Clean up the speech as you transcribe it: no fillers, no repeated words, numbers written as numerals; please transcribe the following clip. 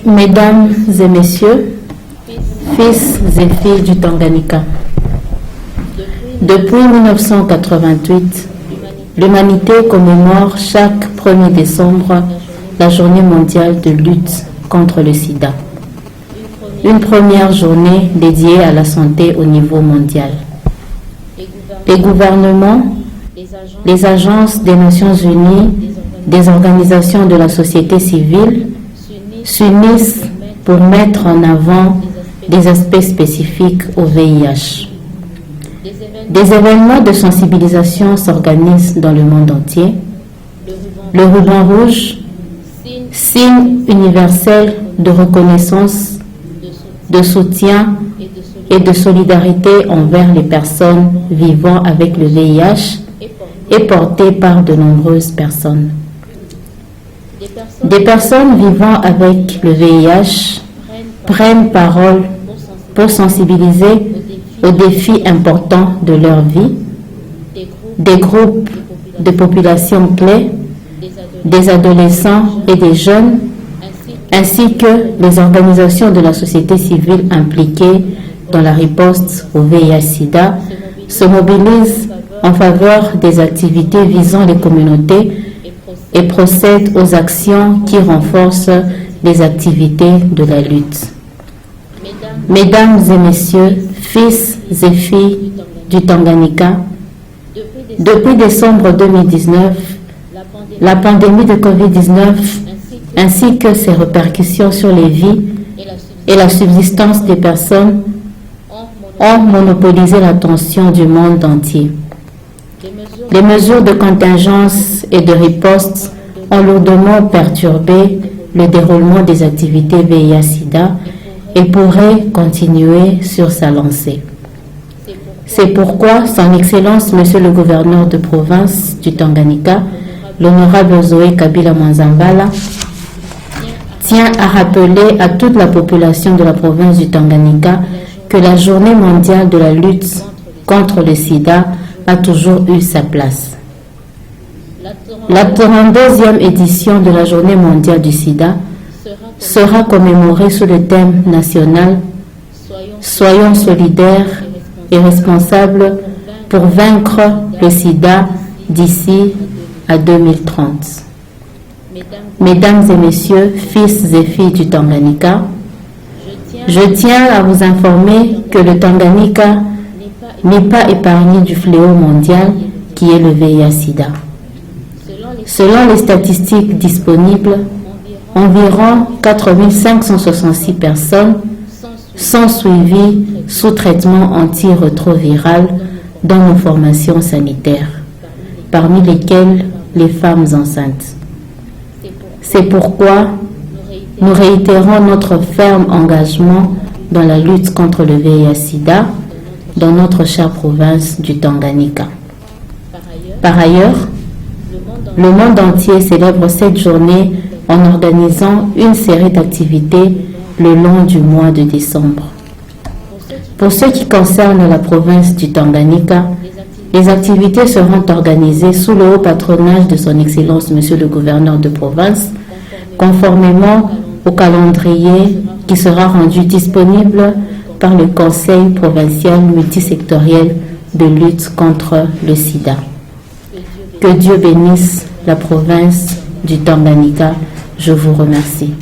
Mesdames et messieurs, fils et filles du Tanganyika, depuis 1988, l'humanité commémore chaque 1er décembre la journée mondiale de lutte contre le sida. Une première journée dédiée à la santé au niveau mondial. Les gouvernements, les agences des Nations Unies, des organisations de la société civile s'unissent pour mettre en avant des aspects spécifiques au VIH. Des événements de sensibilisation s'organisent dans le monde entier. Le ruban rouge, signe universel de reconnaissance, de soutien et de solidarité envers les personnes vivant avec le VIH, est porté par de nombreuses personnes. Des personnes vivant avec le VIH prennent parole pour sensibiliser aux défis importants de leur vie. Des groupes de populations clés, des adolescents et des jeunes, ainsi que les organisations de la société civile impliquées dans la riposte au VIH-Sida, se mobilisent en faveur des activités visant les communautés et procèdent aux actions qui renforcent les activités de la lutte. Mesdames et messieurs, fils et filles du Tanganyika, depuis décembre 2019, la pandémie de Covid-19 ainsi que ses répercussions sur les vies et la subsistance des personnes ont monopolisé l'attention du monde entier. Les mesures de contingence et de riposte ont lourdement perturbé le déroulement des activités VIH-Sida et pourraient continuer sur sa lancée. C'est pourquoi Son Excellence, Monsieur le Gouverneur de province du Tanganyika, l'Honorable Zoé Kabila Mwanzambala, tient à rappeler à toute la population de la province du Tanganyika que la Journée mondiale de la lutte contre le sida a toujours eu sa place. La 32e édition de la Journée mondiale du sida sera commémorée sous le thème national « Soyons solidaires et responsables pour vaincre le sida d'ici à 2030 ». Mesdames et messieurs, fils et filles du Tanganyika, je tiens à vous informer que le Tanganyika n'est pas épargné du fléau mondial qui est le VIH-Sida. Selon les statistiques disponibles, environ 4566 personnes sont suivies sous traitement antirétroviral dans nos formations sanitaires, parmi lesquelles les femmes enceintes. C'est pourquoi nous réitérons notre ferme engagement dans la lutte contre le VIH-Sida dans notre chère province du Tanganyika. Par ailleurs, le monde entier célèbre cette journée en organisant une série d'activités le long du mois de décembre. Pour ce qui concerne la province du Tanganyika, les activités seront organisées sous le haut patronage de Son Excellence Monsieur le Gouverneur de province, conformément au calendrier qui sera rendu disponible par le Conseil provincial multisectoriel de lutte contre le sida. Que Dieu bénisse la province du Tanganyika. Je vous remercie.